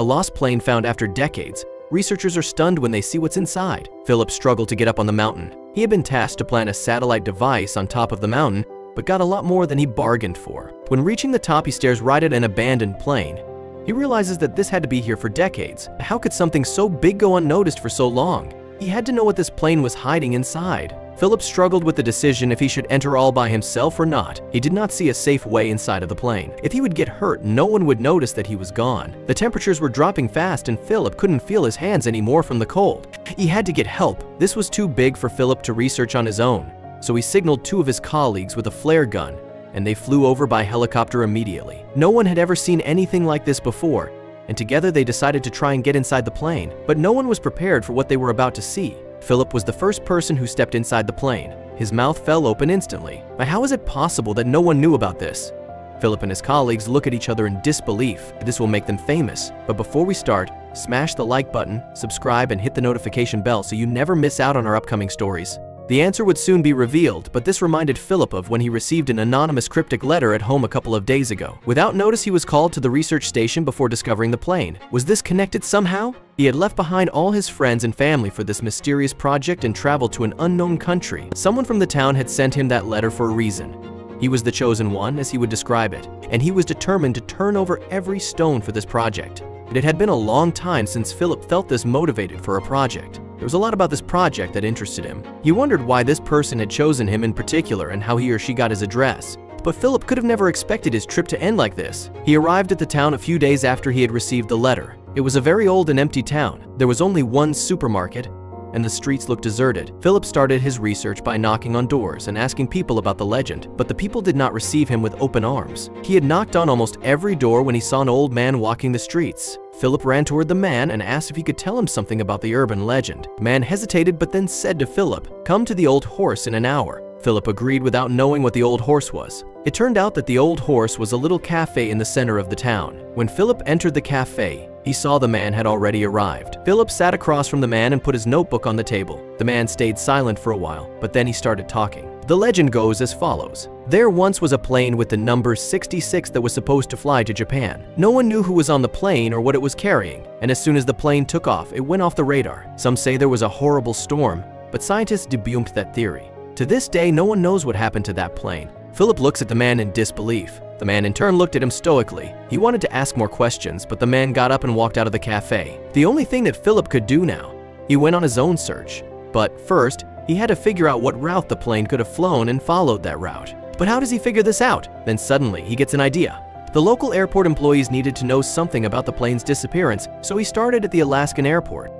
A lost plane found after decades. Researchers are stunned when they see what's inside. Philip struggled to get up on the mountain. He had been tasked to plant a satellite device on top of the mountain, but got a lot more than he bargained for. When reaching the top, he stares right at an abandoned plane. He realizes that this had to be here for decades. How could something so big go unnoticed for so long? He had to know what this plane was hiding inside. Philip struggled with the decision if he should enter all by himself or not. He did not see a safe way inside of the plane. If he would get hurt, no one would notice that he was gone. The temperatures were dropping fast and Philip couldn't feel his hands anymore from the cold. He had to get help. This was too big for Philip to research on his own. So he signaled two of his colleagues with a flare gun, and they flew over by helicopter immediately. No one had ever seen anything like this before, and together they decided to try and get inside the plane, but no one was prepared for what they were about to see. Philip was the first person who stepped inside the plane. His mouth fell open instantly. But how is it possible that no one knew about this? Philip and his colleagues look at each other in disbelief. This will make them famous. But before we start, smash the like button, subscribe, and hit the notification bell so you never miss out on our upcoming stories. The answer would soon be revealed, but this reminded Philip of when he received an anonymous cryptic letter at home a couple of days ago. Without notice, he was called to the research station before discovering the plane. Was this connected somehow? He had left behind all his friends and family for this mysterious project and traveled to an unknown country. Someone from the town had sent him that letter for a reason. He was the chosen one, as he would describe it, and he was determined to turn over every stone for this project. It had been a long time since Philip felt this motivated for a project. There was a lot about this project that interested him. He wondered why this person had chosen him in particular and how he or she got his address. But Philip could have never expected his trip to end like this. He arrived at the town a few days after he had received the letter. It was a very old and empty town. There was only one supermarket, and the streets looked deserted. Philip started his research by knocking on doors and asking people about the legend, but the people did not receive him with open arms. He had knocked on almost every door when he saw an old man walking the streets. Philip ran toward the man and asked if he could tell him something about the urban legend. The man hesitated but then said to Philip, "Come to the Old Horse in an hour." Philip agreed without knowing what the Old Horse was. It turned out that the Old Horse was a little cafe in the center of the town. When Philip entered the cafe, he saw the man had already arrived. Philip sat across from the man and put his notebook on the table. The man stayed silent for a while, but then he started talking. The legend goes as follows. There once was a plane with the number 66 that was supposed to fly to Japan. No one knew who was on the plane or what it was carrying, and as soon as the plane took off, it went off the radar. Some say there was a horrible storm, but scientists debunked that theory. To this day, no one knows what happened to that plane. Philip looks at the man in disbelief. The man in turn looked at him stoically. He wanted to ask more questions, but the man got up and walked out of the cafe. The only thing that Philip could do now, he went on his own search. But first, he had to figure out what route the plane could have flown and followed that route. But how does he figure this out? Then suddenly, he gets an idea. The local airport employees needed to know something about the plane's disappearance, so he started at the Alaskan airport.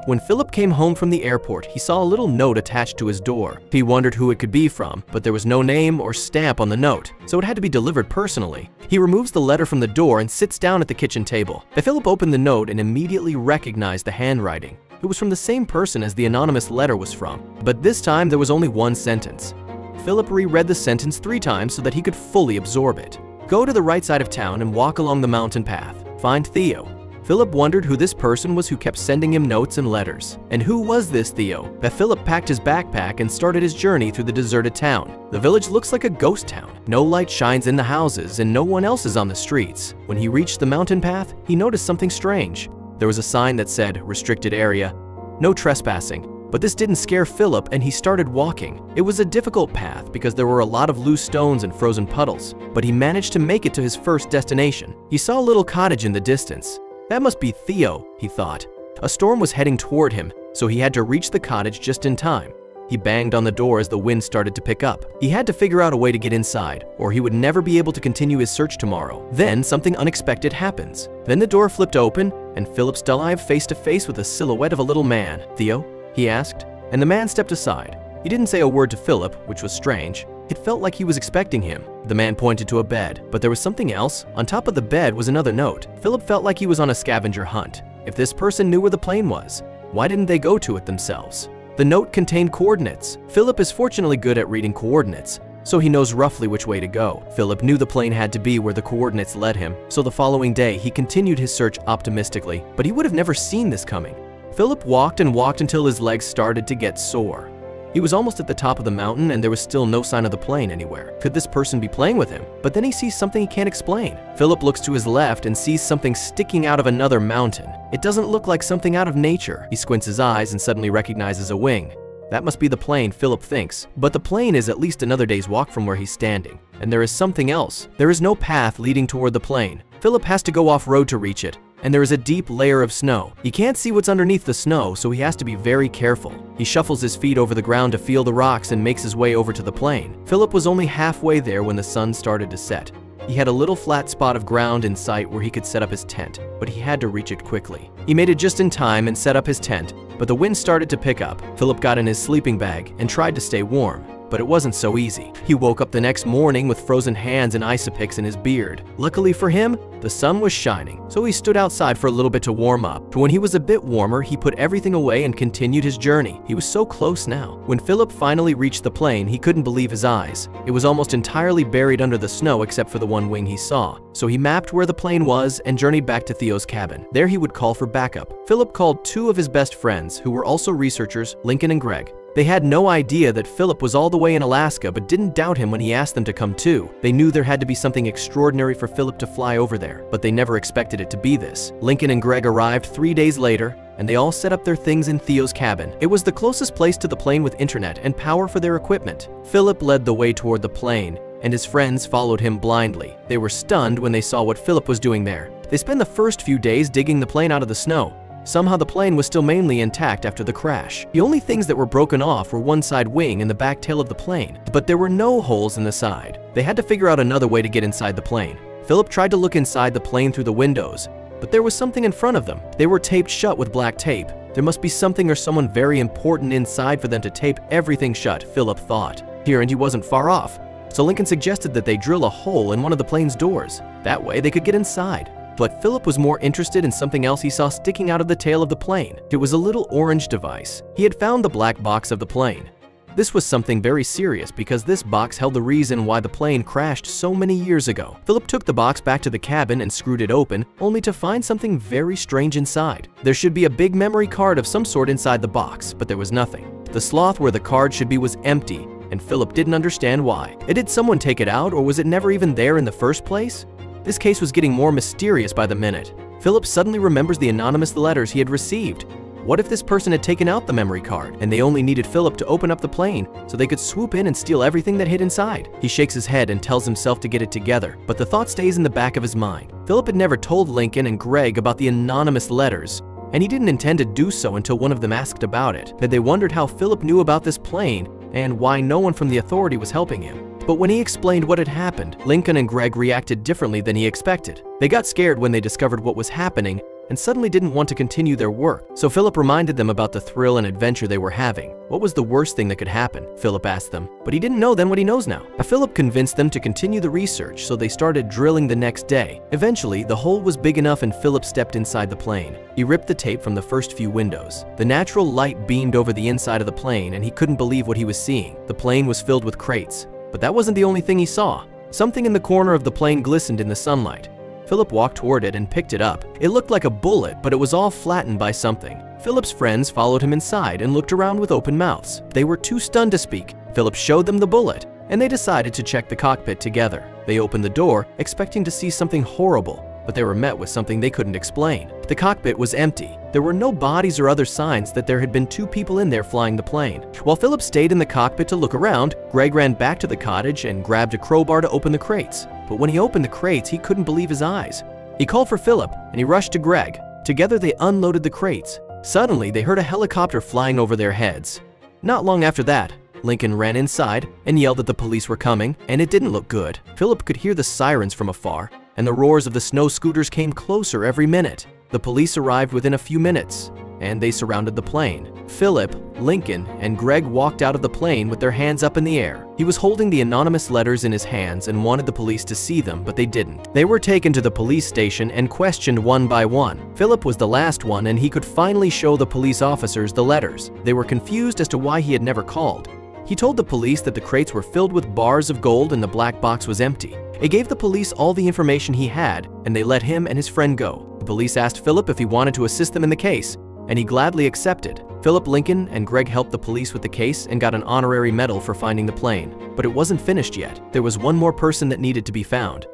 When Philip came home from the airport, he saw a little note attached to his door. He wondered who it could be from, but there was no name or stamp on the note, so it had to be delivered personally. He removes the letter from the door and sits down at the kitchen table. Philip opened the note and immediately recognized the handwriting. It was from the same person as the anonymous letter was from, but this time there was only one sentence. Philip reread the sentence 3 times so that he could fully absorb it. Go to the right side of town and walk along the mountain path. Find Theo. Philip wondered who this person was who kept sending him notes and letters. And who was this Theo? Philip packed his backpack and started his journey through the deserted town. The village looks like a ghost town. No light shines in the houses and no one else is on the streets. When he reached the mountain path, he noticed something strange. There was a sign that said, "Restricted area, no trespassing." But this didn't scare Philip and he started walking. It was a difficult path because there were a lot of loose stones and frozen puddles, but he managed to make it to his first destination. He saw a little cottage in the distance. That must be Theo, he thought. A storm was heading toward him, so he had to reach the cottage just in time. He banged on the door as the wind started to pick up. He had to figure out a way to get inside, or he would never be able to continue his search tomorrow. Then something unexpected happens. Then the door flipped open, and Philip stood alive face to face with a silhouette of a little man. "Theo?" he asked, and the man stepped aside. He didn't say a word to Philip, which was strange. It felt like he was expecting him. The man pointed to a bed, but there was something else. On top of the bed was another note. Philip felt like he was on a scavenger hunt. If this person knew where the plane was, why didn't they go to it themselves? The note contained coordinates. Philip is fortunately good at reading coordinates, so he knows roughly which way to go. Philip knew the plane had to be where the coordinates led him, so the following day he continued his search optimistically, but he would have never seen this coming. Philip walked and walked until his legs started to get sore. He was almost at the top of the mountain and there was still no sign of the plane anywhere. Could this person be playing with him? But then he sees something he can't explain. Philip looks to his left and sees something sticking out of another mountain. It doesn't look like something out of nature. He squints his eyes and suddenly recognizes a wing. That must be the plane, Philip thinks. But the plane is at least another day's walk from where he's standing. And there is something else. There is no path leading toward the plane. Philip has to go off-road to reach it, and there is a deep layer of snow. He can't see what's underneath the snow, so he has to be very careful. He shuffles his feet over the ground to feel the rocks and makes his way over to the plane. Philip was only halfway there when the sun started to set. He had a little flat spot of ground in sight where he could set up his tent, but he had to reach it quickly. He made it just in time and set up his tent, but the wind started to pick up. Philip got in his sleeping bag and tried to stay warm, but it wasn't so easy. He woke up the next morning with frozen hands and ice picks in his beard. Luckily for him, the sun was shining, so he stood outside for a little bit to warm up. But when he was a bit warmer, he put everything away and continued his journey. He was so close now. When Philip finally reached the plane, he couldn't believe his eyes. It was almost entirely buried under the snow except for the one wing he saw. So he mapped where the plane was and journeyed back to Theo's cabin. There he would call for backup. Philip called two of his best friends, who were also researchers, Lincoln and Greg. They had no idea that Philip was all the way in Alaska, but didn't doubt him when he asked them to come too. They knew there had to be something extraordinary for Philip to fly over there, but they never expected it to be this. Lincoln and Greg arrived 3 days later, and they all set up their things in Theo's cabin. It was the closest place to the plane with internet and power for their equipment. Philip led the way toward the plane, and his friends followed him blindly. They were stunned when they saw what Philip was doing there. They spent the first few days digging the plane out of the snow. Somehow the plane was still mainly intact after the crash. The only things that were broken off were one side wing and the back tail of the plane, but there were no holes in the side. They had to figure out another way to get inside the plane. Philip tried to look inside the plane through the windows, but there was something in front of them. They were taped shut with black tape. There must be something or someone very important inside for them to tape everything shut, Philip thought. Here, and he wasn't far off. So Lincoln suggested that they drill a hole in one of the plane's doors. That way they could get inside. But Philip was more interested in something else he saw sticking out of the tail of the plane. It was a little orange device. He had found the black box of the plane. This was something very serious because this box held the reason why the plane crashed so many years ago. Philip took the box back to the cabin and screwed it open, only to find something very strange inside. There should be a big memory card of some sort inside the box, but there was nothing. The slot where the card should be was empty, and Philip didn't understand why. Did someone take it out, or was it never even there in the first place? This case was getting more mysterious by the minute. Philip suddenly remembers the anonymous letters he had received. What if this person had taken out the memory card, and they only needed Philip to open up the plane so they could swoop in and steal everything that hid inside? He shakes his head and tells himself to get it together, but the thought stays in the back of his mind. Philip had never told Lincoln and Greg about the anonymous letters, and he didn't intend to do so until one of them asked about it. They wondered how Philip knew about this plane and why no one from the authority was helping him. But when he explained what had happened, Lincoln and Greg reacted differently than he expected. They got scared when they discovered what was happening and suddenly didn't want to continue their work. So Philip reminded them about the thrill and adventure they were having. What was the worst thing that could happen? Philip asked them. But he didn't know then what he knows now. Philip convinced them to continue the research, so they started drilling the next day. Eventually, the hole was big enough and Philip stepped inside the plane. He ripped the tape from the first few windows. The natural light beamed over the inside of the plane and he couldn't believe what he was seeing. The plane was filled with crates. But that wasn't the only thing he saw. Something in the corner of the plane glistened in the sunlight. Philip walked toward it and picked it up. It looked like a bullet, but it was all flattened by something. Philip's friends followed him inside and looked around with open mouths. They were too stunned to speak. Philip showed them the bullet, and they decided to check the cockpit together. They opened the door, expecting to see something horrible, but they were met with something they couldn't explain. The cockpit was empty. There were no bodies or other signs that there had been two people in there flying the plane. While Philip stayed in the cockpit to look around, Greg ran back to the cottage and grabbed a crowbar to open the crates. But when he opened the crates, he couldn't believe his eyes. He called for Philip, and he rushed to Greg. Together, they unloaded the crates. Suddenly, they heard a helicopter flying over their heads. Not long after that, Lincoln ran inside and yelled that the police were coming, and it didn't look good. Philip could hear the sirens from afar, and the roars of the snow scooters came closer every minute. The police arrived within a few minutes, and they surrounded the plane. Philip, Lincoln, and Greg walked out of the plane with their hands up in the air. He was holding the anonymous letters in his hands and wanted the police to see them, but they didn't. They were taken to the police station and questioned one by one. Philip was the last one, and he could finally show the police officers the letters. They were confused as to why he had never called. He told the police that the crates were filled with bars of gold and the black box was empty. He gave the police all the information he had, and they let him and his friend go. The police asked Philip if he wanted to assist them in the case, and he gladly accepted. Philip Lincoln and Greg helped the police with the case and got an honorary medal for finding the plane. But it wasn't finished yet. There was one more person that needed to be found.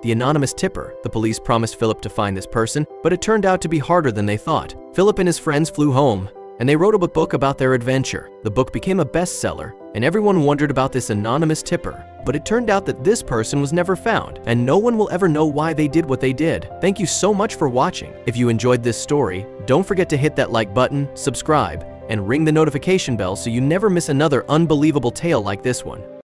The anonymous tipper. The police promised Philip to find this person, but it turned out to be harder than they thought. Philip and his friends flew home, and they wrote a book about their adventure. The book became a bestseller, and everyone wondered about this anonymous tipper. But it turned out that this person was never found, and no one will ever know why they did what they did. Thank you so much for watching. If you enjoyed this story, don't forget to hit that like button, subscribe, and ring the notification bell so you never miss another unbelievable tale like this one.